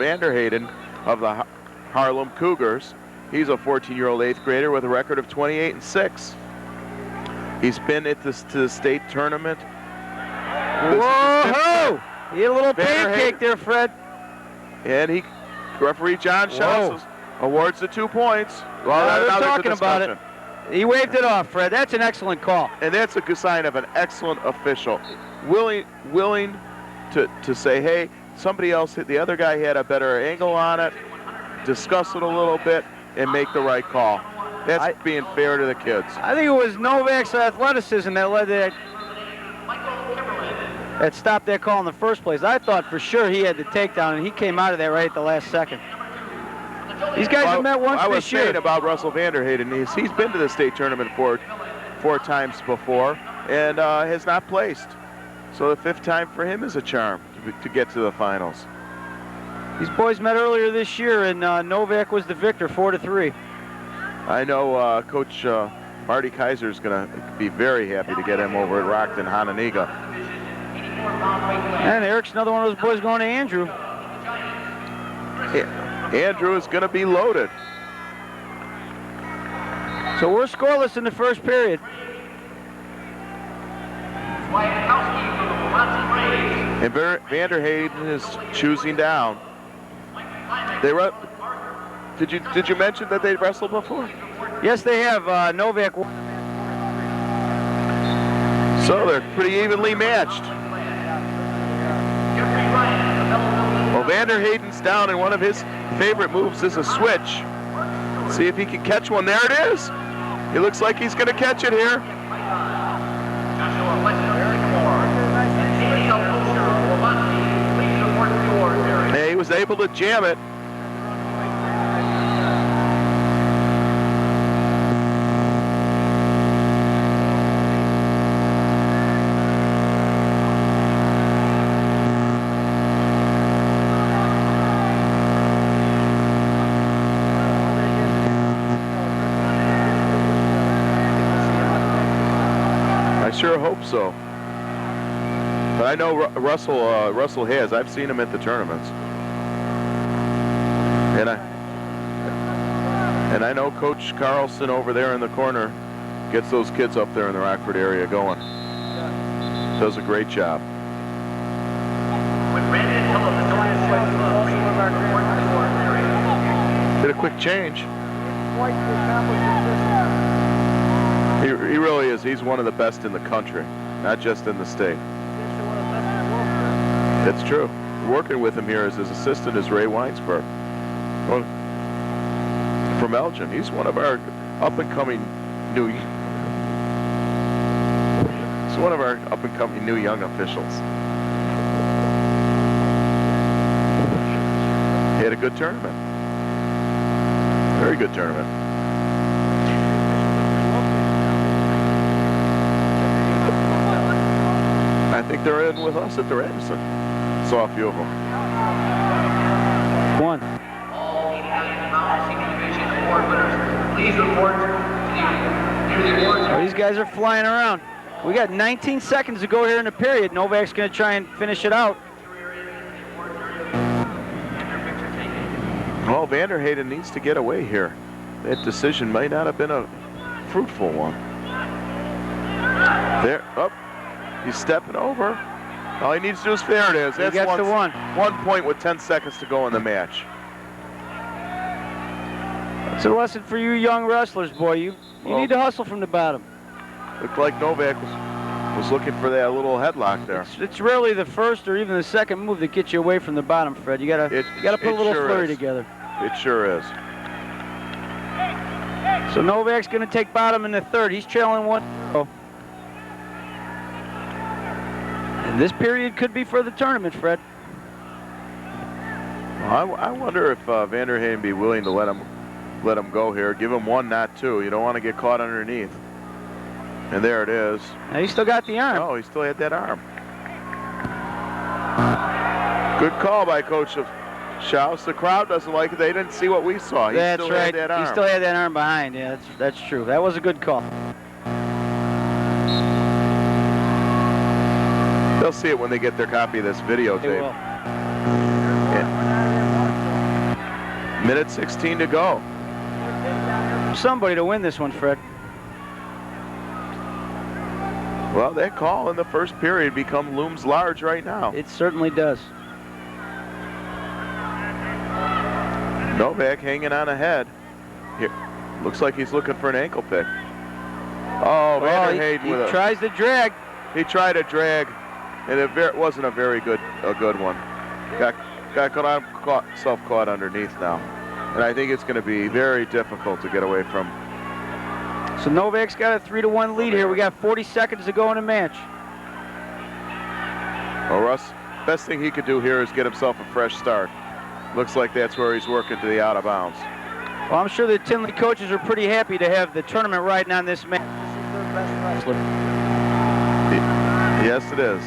Vanderheyden of the Harlem Cougars. He's a 14-year-old 8th grader with a record of 28-6. He's been at to the state tournament. Whoa! He had a little pancake there, Fred. And referee John Schaus awards the 2 points. Well, they're talking about it. He waved it off, Fred. That's an excellent call. And that's a good sign of an excellent official. Willing to say, hey, somebody else, the other guy had a better angle on it, discuss it a little bit, and make the right call. That's being fair to the kids. I think it was Novak's athleticism that led to that stopped that call in the first place. I thought for sure he had the takedown, and he came out of there right at the last second. These guys have met once this year. I was saying about Russell Vanderheyden, he's been to the state tournament four times before and has not placed. So the 5th time for him is a charm to get to the finals. These boys met earlier this year, and Novak was the victor, 4-3. I know Coach Marty Kaiser is going to be very happy to get him over at Rockton, Hononegah. And Eric's another one of those boys going to Andrew. Yeah. Andrew is going to be loaded. So we're scoreless in the first period. And Vanderheyden is choosing down. Did you mention that they wrestled before? Yes, they have. Novak. So they're pretty evenly matched. Well, Vanderheyden's down, and one of his favorite moves is a switch. See if he can catch one. There it is. It looks like he's going to catch it here. And he was able to jam it. Sure hope so. But I know Russell has. I've seen him at the tournaments. And I know Coach Carlson over there in the corner gets those kids up there in the Rockford area going. Does a great job. Did a quick change. He really is. He's one of the best in the country, not just in the state. That's true. Working with him here as his assistant is Ray Weinsberg from Elgin. He's one of our up-and-coming new young officials. He had a good tournament. Very good tournament. I think they're in with us at the Radisson. Saw a few of them. One. All senior division award winners, please report to the awards. Oh, these guys are flying around. We got 19 seconds to go here in the period. Novak's going to try and finish it out. Well, Vanderheyden needs to get away here. That decision may not have been a fruitful one. There, up. He's stepping over. All he needs to do is, there it is. That's one. 1 point with 10 seconds to go in the match. It's a lesson for you young wrestlers, boy. You need to hustle from the bottom. Looked like Novak was looking for that little headlock there. It's rarely the first or even the second move that gets you away from the bottom, Fred. You gotta put a little flurry together. It sure is. So Novak's gonna take bottom in the third. He's trailing 1-0. And this period could be for the tournament, Fred. Well, I wonder if Vanderheyden be willing to let him go here. Give him one, not two. You don't want to get caught underneath. And there it is. Now he still got the arm. Oh, he still had that arm. Good call by Coach Schaus. The crowd doesn't like it. They didn't see what we saw. That's still right. Had that arm. He still had that arm behind. Yeah, that's true. That was a good call. They'll see it when they get their copy of this videotape. They will. Yeah. Minute 16 to go. Somebody to win this one, Fred. Well, that call in the first period looms large right now. It certainly does. Novak hanging on ahead. Here, looks like he's looking for an ankle pick. Oh, Vanderheyden with he tries to drag. He tried a drag, and it wasn't a very good one. Got caught underneath now, and I think it's going to be very difficult to get away from. So Novak's got a 3-1 lead here. We got 40 seconds to go in the match. Well, Russ, best thing he could do here is get himself a fresh start. Looks like that's where he's working to the out of bounds. Well, I'm sure the Tinley coaches are pretty happy to have the tournament riding on this match. Yes, it is.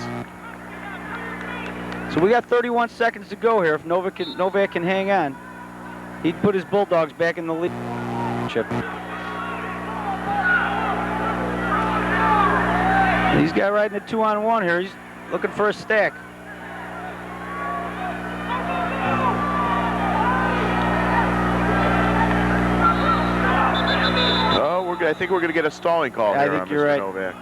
So we got 31 seconds to go here. If Novak can hang on, he'd put his Bulldogs back in the lead. He's got riding a 2-on-1 here. He's looking for a stack. Oh, I think we're going to get a stalling call here on Mr. Novak.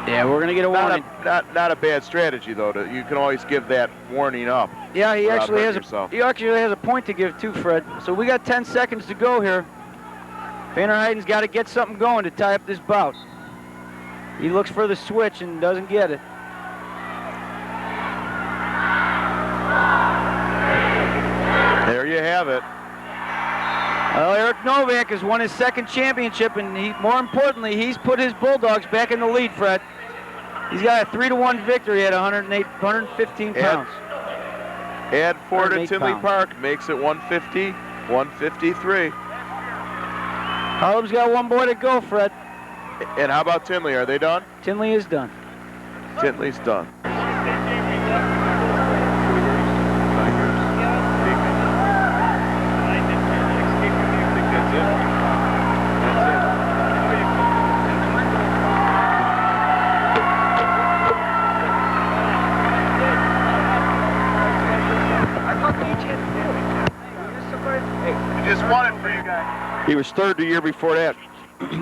Yeah, we're going to get a warning. Not a bad strategy, though. You can always give that warning up. Yeah, he actually has a point to give too, Fred. So we got 10 seconds to go here. Vanderheyden's got to get something going to tie up this bout. He looks for the switch and doesn't get it. There you have it. Well, Eric Novak has won his second championship, and more importantly, he's put his Bulldogs back in the lead, Fred. He's got a 3-1 victory at 115 pounds. Add 4 to Tinley Park, makes it 150, 153. Harlem's got one boy to go, Fred. And how about Tinley? Are they done? Tinley is done. Tinley's done. Just won it for you guys. He was third the year before that.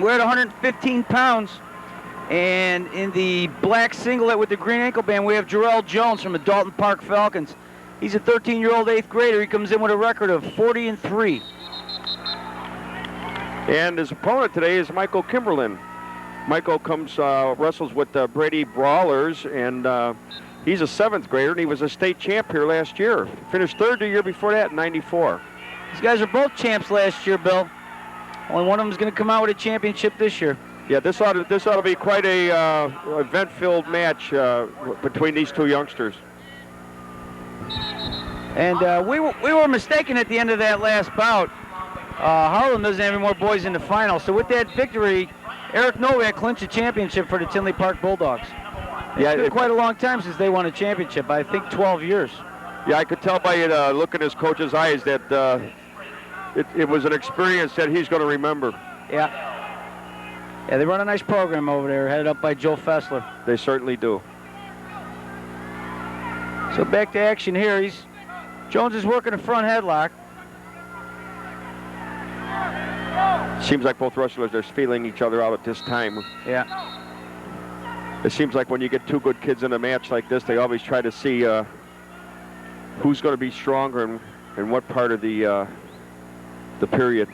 We're at 115 pounds. And in the black singlet with the green ankle band, we have Jerrell Jones from the Dalton Park Falcons. He's a 13-year-old 8th grader. He comes in with a record of 40-3. And his opponent today is Michael Kimberlin. Michael wrestles with the Brady Brawlers, and he's a 7th grader, and he was a state champ here last year. Finished third the year before that in '94. These guys are both champs last year, Bill. Only one of them is going to come out with a championship this year. Yeah, this ought to be quite a event-filled match between these two youngsters. And we were mistaken at the end of that last bout. Harlem doesn't have any more boys in the final. So with that victory, Eric Novak clinched a championship for the Tinley Park Bulldogs. It's been quite a long time since they won a championship. I think 12 years. Yeah, I could tell by look in his coach's eyes that it was an experience that he's going to remember. Yeah. Yeah, they run a nice program over there, headed up by Joe Fessler. They certainly do. So back to action here. Jones is working a front headlock. Seems like both wrestlers are feeling each other out at this time. Yeah. It seems like when you get two good kids in a match like this, they always try to see who's going to be stronger and what part of the period.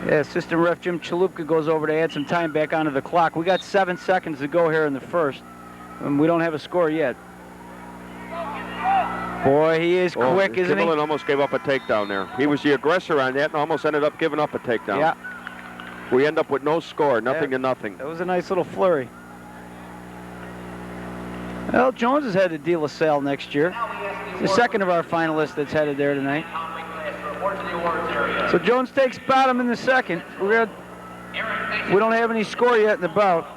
Yeah, assistant ref Jim Chalupka goes over to add some time back onto the clock. We got 7 seconds to go here in the first, and we don't have a score yet. Boy, he is quick, isn't he? Kimberlin almost gave up a takedown there. He was the aggressor on that and almost ended up giving up a takedown. Yeah. We end up with no score, nothing to nothing. That was a nice little flurry. Well, Jones is headed to De La Salle next year. The second of our finalists that's headed there tonight. So Jones takes bottom in the second. We don't have any score yet in the bout.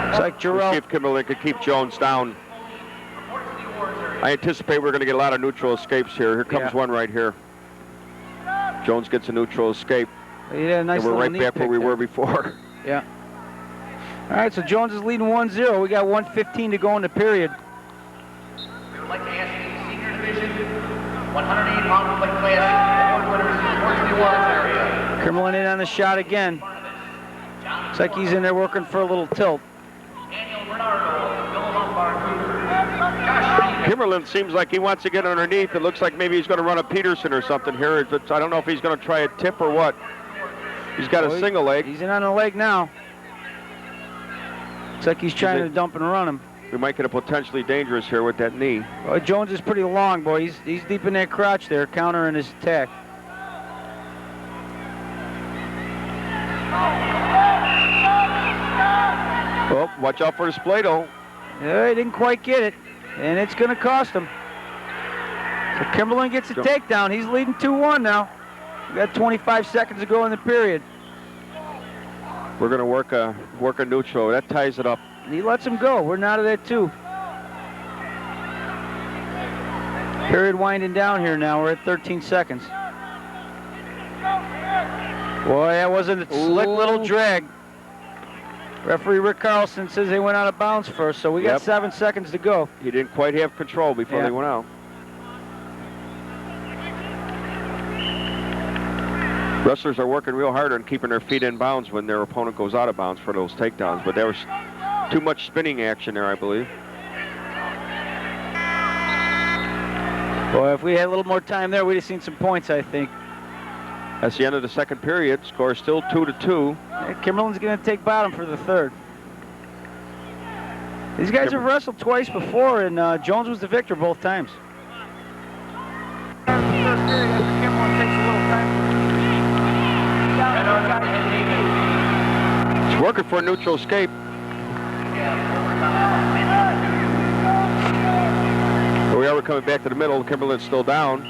Looks like Jerrell. See if Kimberlin could keep Jones down. I anticipate we're going to get a lot of neutral escapes here. Here comes one right here. Jones gets a neutral escape. He had a nice and we're right back where we there. were before. Yeah. All right, so Jones is leading 1-0. We got 1:15 to go in the period. We would like to ask the senior division 108-pound plate class award winners to report to the awards area. Kimberlin in on the shot again. Looks like he's in there working for a little tilt. Daniel Bernardo, Bill Lombard, Josh Reed. Kimberlin seems like he wants to get underneath. It looks like maybe he's going to run a Peterson or something here. I don't know if he's going to try a tip or what. He's got a single leg. He's in on the leg now. Looks like he's trying to dump and run him. We might get a potentially dangerous here with that knee. Well, Jones is pretty long, boy. He's deep in that crotch there, countering his attack. Oh, watch out for the Splato. Yeah, he didn't quite get it, and it's going to cost him. So Kimberlin gets a takedown. He's leading 2-1 now. We got 25 seconds to go in the period. We're going to work a neutral. That ties it up. He lets him go. We're out of that too. Period winding down here now. We're at 13 seconds. Boy, that wasn't a slick little drag. Referee Rick Carlson says they went out of bounds first, so we got 7 seconds to go. He didn't quite have control before they went out. Wrestlers are working real hard on keeping their feet in bounds when their opponent goes out of bounds for those takedowns, but there was too much spinning action there, I believe. Boy, if we had a little more time there, we'd have seen some points, I think. That's the end of the second period. Score still 2-2. Kimberlin's going to take bottom for the third. These guys have wrestled twice before, and Jones was the victor both times. It's working for a neutral escape. Here we are, we're coming back to the middle. Kimberlin's still down.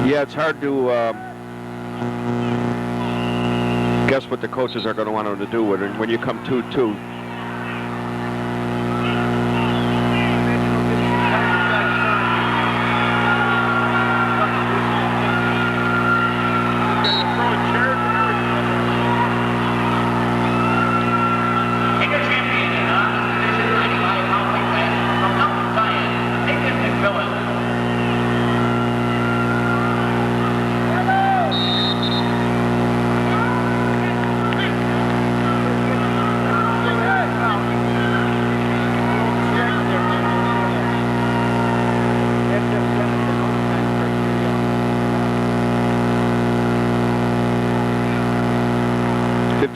Yeah, it's hard to guess what the coaches are going to want them to do with it when you come 2-2.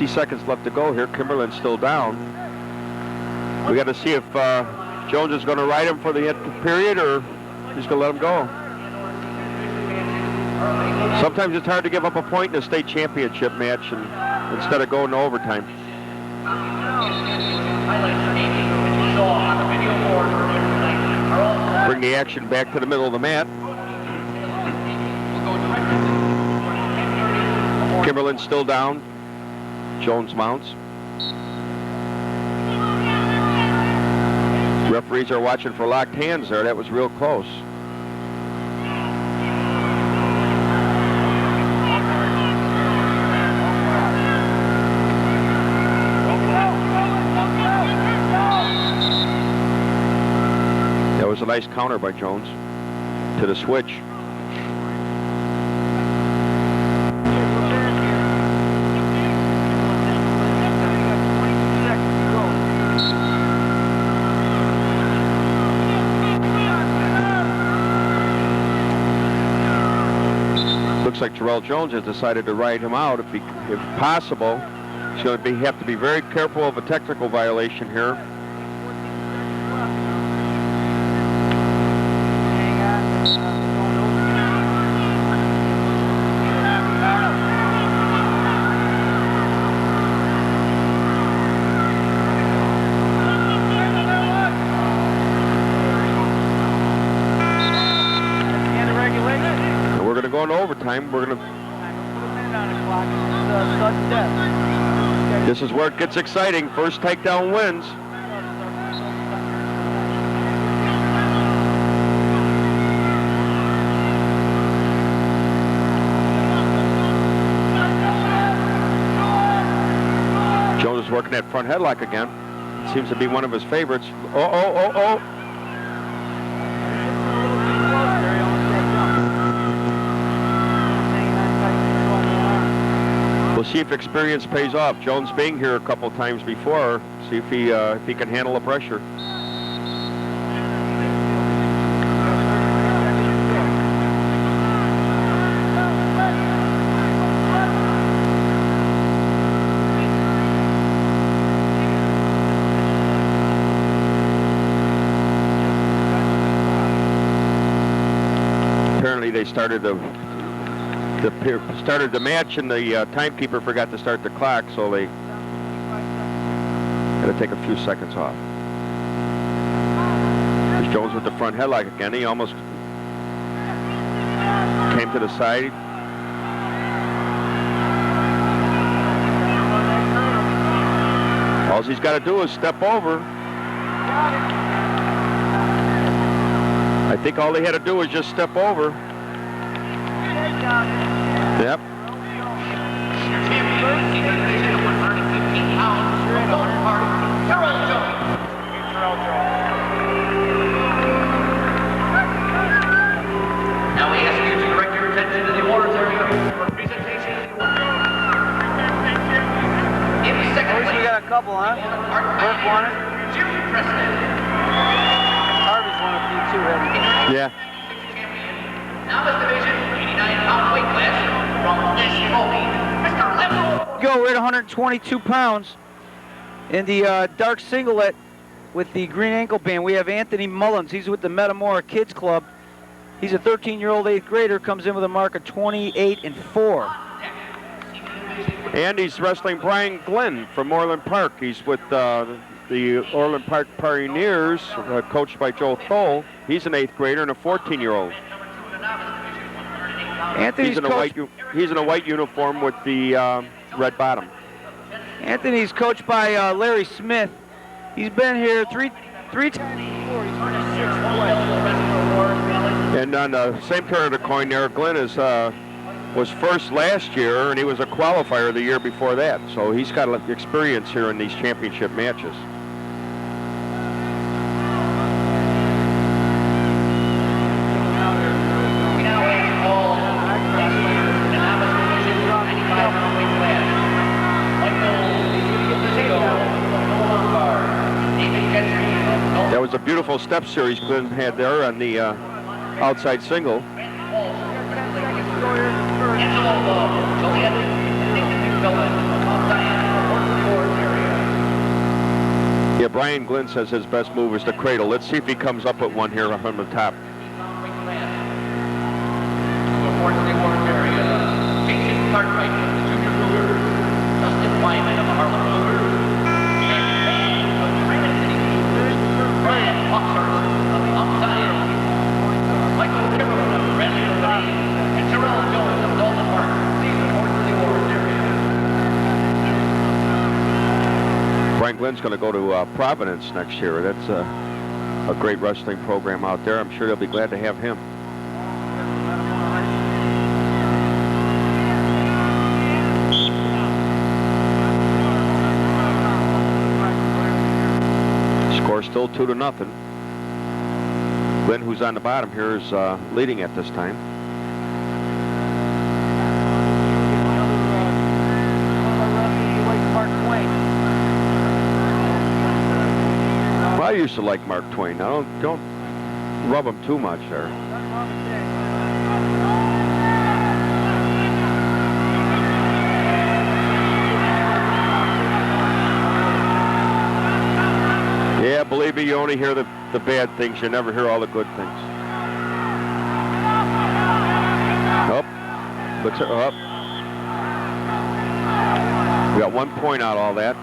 Seconds left to go here. Kimberlin's still down. We got to see if Jones is going to ride him for the period or he's going to let him go. Sometimes it's hard to give up a point in a state championship match and instead of going to overtime. Bring the action back to the middle of the mat. Kimberlin's still down. Jones mounts. Referees are watching for locked hands there. That was real close. That was a nice counter by Jones to the switch. Like Jerrell Jones has decided to ride him out if possible. He's going to have to be very careful of a technical violation here. We're going to sudden death. This is where it gets exciting. First takedown wins. Jones is working that front headlock again. Seems to be one of his favorites. Oh. We'll see if experience pays off. Jones being here a couple times before, see if he can handle the pressure. Apparently they started the match and the timekeeper forgot to start the clock, so they had to take a few seconds off. There's Jones with the front headlock again. He almost came to the side. All he's got to do is step over. I think all they had to do was just step over. Yep. Now we ask you to direct your attention to the orders area for presentation of the order. In second place, We got a couple, huh? Burke won it. Jerrell Preston. Harvey's won a few too, hasn't he? Yeah. Novice division, 89-pound weight class from this Holy, Mr. Level. Go, we're at 122 pounds. In the dark singlet with the green ankle band, we have Anthony Mullins. He's with the Metamora Kids Club. He's a 13-year-old 8th grader, comes in with a mark of 28-4. And he's wrestling Brian Glynn from Orland Park. He's with the Orland Park Pioneers, coached by Joe Thole. He's an 8th grader and a 14-year-old. Anthony's He's in a white uniform with the red bottom. Anthony's coached by Larry Smith. He's been here three times before. And on the same turn of the coin there, Glynn was first last year, and he was a qualifier the year before that. So he's got experience here in these championship matches. That was a beautiful step series Glynn had there on the outside single. Yeah, Brian Glynn says his best move is the cradle. Let's see if he comes up with one here from the top. Brian Glynn's going to go to Providence next year. That's a great wrestling program out there. I'm sure they'll be glad to have him. Score still 2-0. Glynn, who's on the bottom here, is leading at this time. I used to like Mark Twain. Now don't rub him too much there. Yeah, believe me, you only hear the bad things. You never hear all the good things. Up. Looks up. We got 1 point out of all that.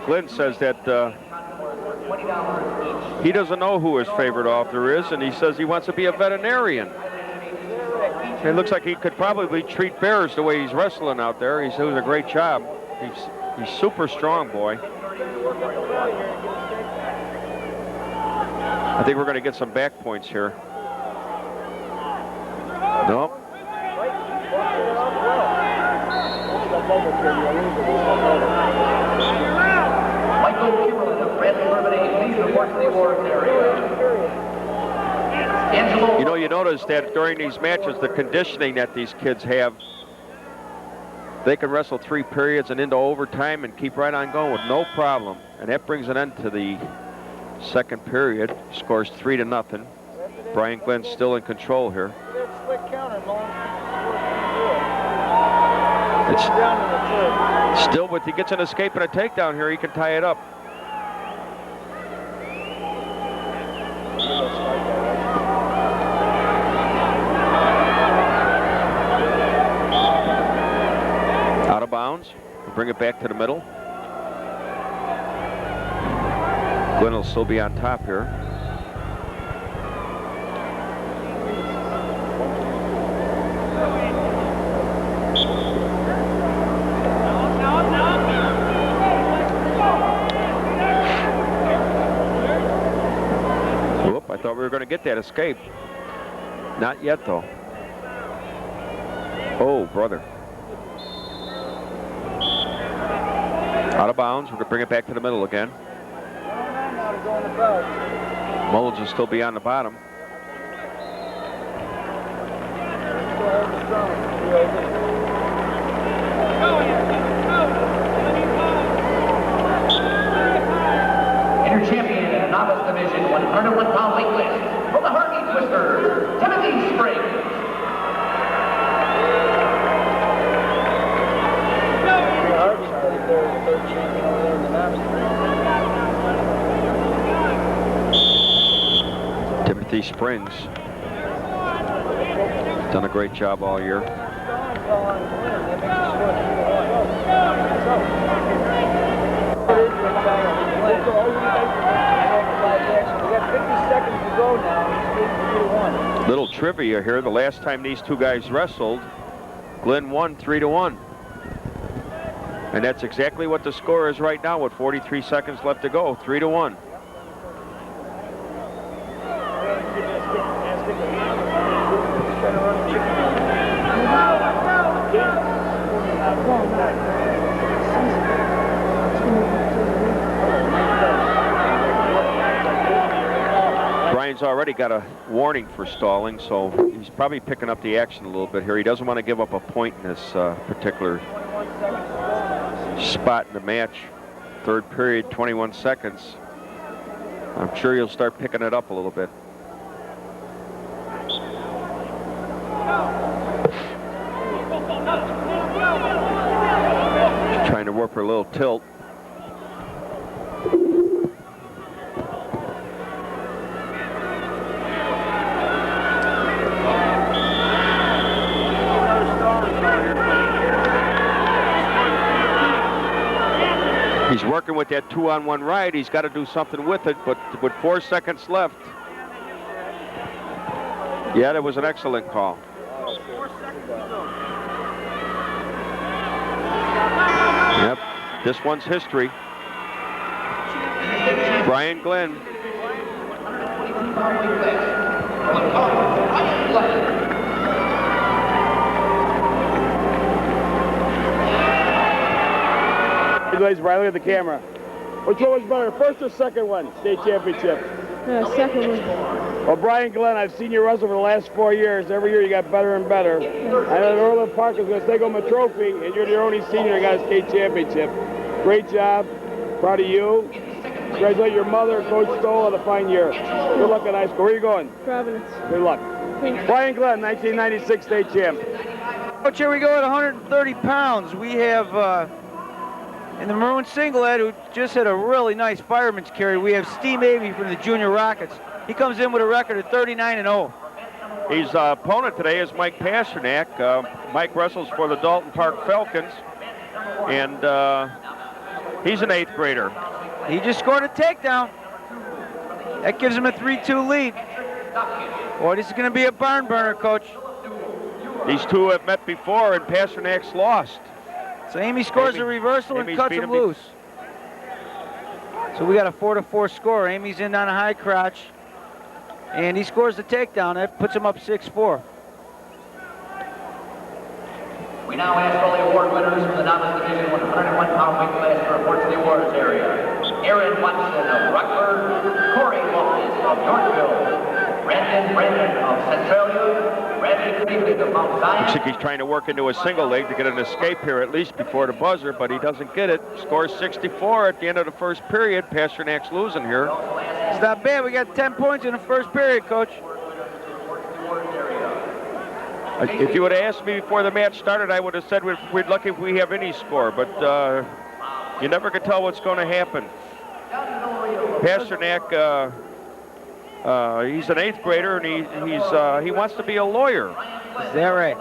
Glynn says that he doesn't know who his favorite author is, and he says he wants to be a veterinarian. It looks like he could probably treat bears the way he's wrestling out there. He's doing a great job. He's super strong, boy. I think we're going to get some back points here. Nope. Michael Kimberlin of Vanderheyden, please report to the awards area. You know, you notice that during these matches, the conditioning that these kids have, they can wrestle 3 periods and into overtime and keep right on going with no problem. And that brings an end to the second period. Scores 3-0. Brian Glynn still in control here. It's still, but he gets an escape and a takedown here, he can tie it up. Out of bounds. We'll bring it back to the middle. Glynn will still be on top here. Whoop, I thought we were going to get that escape. Not yet, though. Oh, brother. Out of bounds. We're going to bring it back to the middle again. Mullins will still be on the bottom. Inner champion in the novice division, 101-pound weightlist, from the Harvey Twisters, Timothy Springs. Timothy Springs done a great job all year. Little trivia here, the last time these two guys wrestled, Glynn won 3-1. And that's exactly what the score is right now with 43 seconds left to go, 3-1. Brian's already got a warning for stalling, so he's probably picking up the action a little bit here. He doesn't want to give up a point in this particular spot in the match. Third period, 21 seconds. I'm sure he'll start picking it up a little bit. She's trying to work for a little tilt. He's working with that 2-on-1 right. He's got to do something with it, but with 4 seconds left. Yeah, that was an excellent call. Yep, this one's history. Brian Glynn. Guys, Brian, look at the camera. Which one was better, first or second one, state championship? Second one. Well, Brian Glynn, I've seen you wrestle for the last 4 years. Every year you got better and better. I know Northern Park is going to take home a trophy, and you're the only senior that got a state championship. Great job. Proud of you. Congratulate your mother, Coach Stoll, on a fine year. Good luck in high school. Where are you going? Providence. Good luck. Thanks. Brian Glynn, 1996 state champ. Coach, here we go at 130 pounds. We have in the maroon singlet, who just had a really nice fireman's carry, we have Steve Avey from the Junior Rockets. He comes in with a record of 39-0. His opponent today is Mike Pasternak. Mike wrestles for the Dalton Park Falcons. And He's an 8th grader. He just scored a takedown. That gives him a 3-2 lead. Boy, this is going to be a barn burner, Coach. These two have met before, and Pasternak's lost. So Amy scores a reversal and cuts him loose. So we got a 4-4 score. Amy's in on a high crotch, and he scores the takedown. That puts him up 6-4. We now ask all the award winners from the novice division 101-pound weight class to report to the awards area. Aaron Watson of Rockford, Corey Loftus of Yorkville, Brandon of Centralia, Bradley Cleveland of Mount Zion. Looks like he's trying to work into a single leg to get an escape here, at least before the buzzer, but he doesn't get it. Scores 64 at the end of the first period. Pasternak's losing here. It's not bad. We got 10 points in the first period, Coach. If you would have asked me before the match started, I would have said we're lucky if we have any score, but you never can tell what's going to happen. Pasternak, he's an 8th grader, and he wants to be a lawyer. Is that right?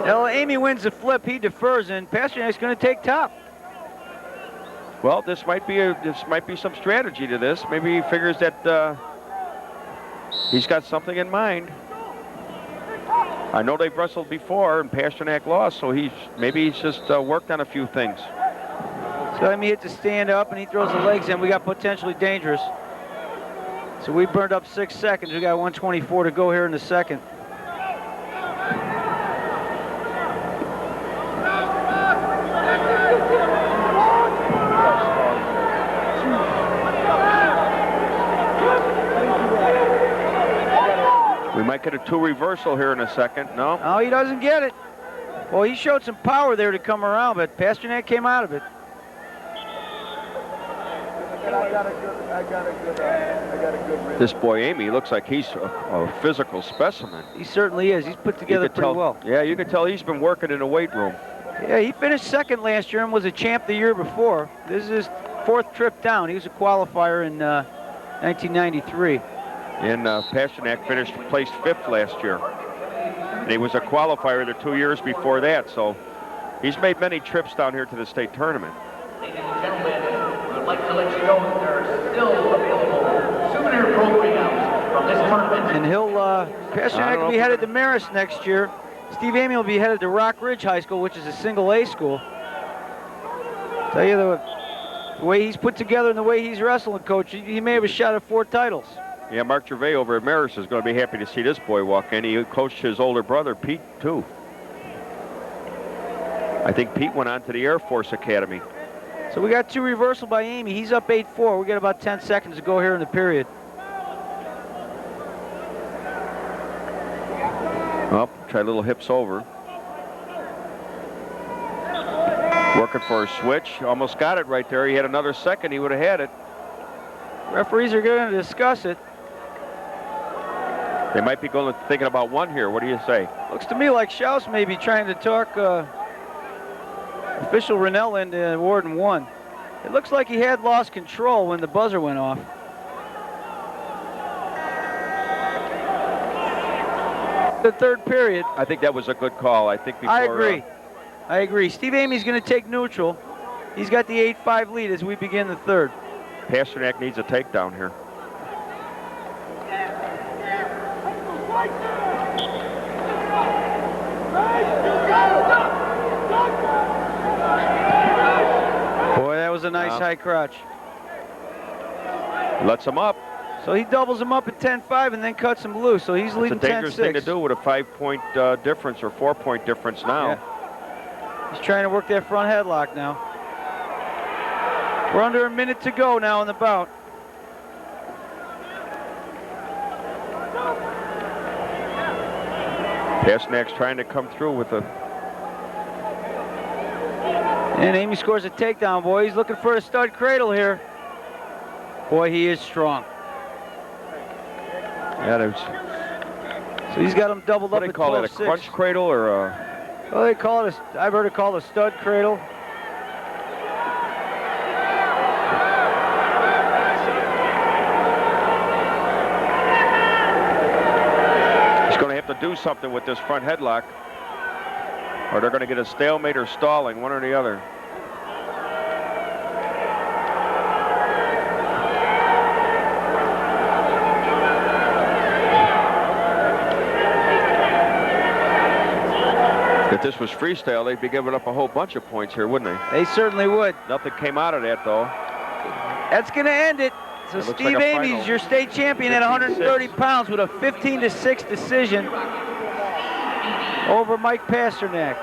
Well, Amy wins the flip, he defers, and Pasternak's going to take top. Well, this might be some strategy to this. Maybe he figures that he's got something in mind. I know they've wrestled before, and Pasternak lost, so maybe he's just worked on a few things. So Amy hits a stand up, and he throws the legs in. We got potentially dangerous. So we burned up 6 seconds. We got 124 to go here in the second. We might get a 2 reversal here in a second. No? Oh, he doesn't get it. Well, he showed some power there to come around, but Pasternak came out of it. I got a good This boy, Amy, looks like he's a physical specimen. He certainly is. He's put together pretty well. Yeah, you can tell he's been working in the weight room. Yeah, he finished second last year and was a champ the year before. This is his 4th trip down. He was a qualifier in 1993. And Pasternak placed 5th last year. And he was a qualifier the 2 years before that, so he's made many trips down here to the state tournament. Ladies and gentlemen, we would like to let you know that there are still available souvenir programs from this tournament. And Pasternak will be headed to Marist next year. Steve Amy will be headed to Rock Ridge High School, which is a single A school. Tell you the way he's put together and the way he's wrestling, Coach, he may have a shot at 4 titles. Yeah, Mark Gervais over at Marist is going to be happy to see this boy walk in. He coached his older brother, Pete, too. I think Pete went on to the Air Force Academy. So we got 2 reversal by Amy. He's up 8-4. We got about 10 seconds to go here in the period. Up, try little hips over. Working for a switch. Almost got it right there. He had another second, he would have had it. Referees are going to discuss it. They might be thinking about 1 here. What do you say? Looks to me like Schaus may be trying to talk official Rennell into awarding 1. It looks like he had lost control when the buzzer went off. The 3rd period. I think that was a good call. I think before. I agree. I agree. Steve Amy's going to take neutral. He's got the 8-5 lead as we begin the 3rd. Pasternak needs a takedown here. Boy, that was a nice high crotch. Lets him up. So he doubles him up at 10-5 and then cuts him loose. So he's leading 10-6. It's a dangerous thing to do with a 5-point difference or 4-point difference now. Yeah. He's trying to work that front headlock now. We're under a minute to go now in the bout. Pasternak's trying to come through with a... And Amy scores a takedown, boy. He's looking for a stud cradle here. Boy, he is strong. Yeah, so he's got him doubled up at 12-6. What do they call it, a crunch cradle or a... Well, they call it I've heard it called a stud cradle. To do something with this front headlock, or they're going to get a stalemate or stalling, one or the other. If this was freestyle, they'd be giving up a whole bunch of points here, wouldn't they? They certainly would. Nothing came out of that, though. That's going to end it. So It looks Steve like a Amy's final. your state champion at 130 pounds with a 15-6 decision over Mike Pasternak.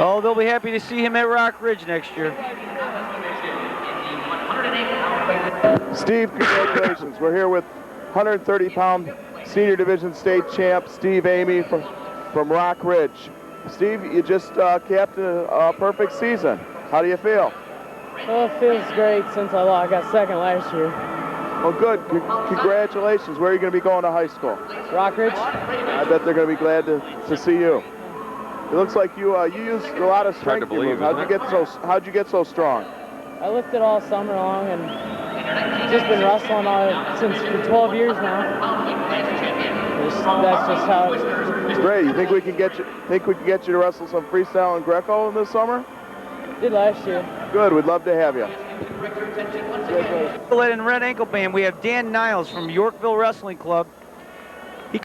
Oh, they'll be happy to see him at Rock Ridge next year. Steve, congratulations. We're here with 130-pound senior division state champ Steve Amy from Rock Ridge. Steve, you just capped a perfect season. How do you feel? Well, it feels great since I got second last year. Well, good. Congratulations. Where are you going to be going to high school? Rock Ridge? I bet they're going to be glad to see you. It looks like you used a lot of Hard to strength. believe, How'd you get so strong? I lifted all summer long and just been wrestling for 12 years now. That's just how it's Great. You think we can get you to wrestle some freestyle and Greco this summer? did last year. Good. We'd love to have you. In red ankle band, we have Dan Niles from Yorkville Wrestling Club.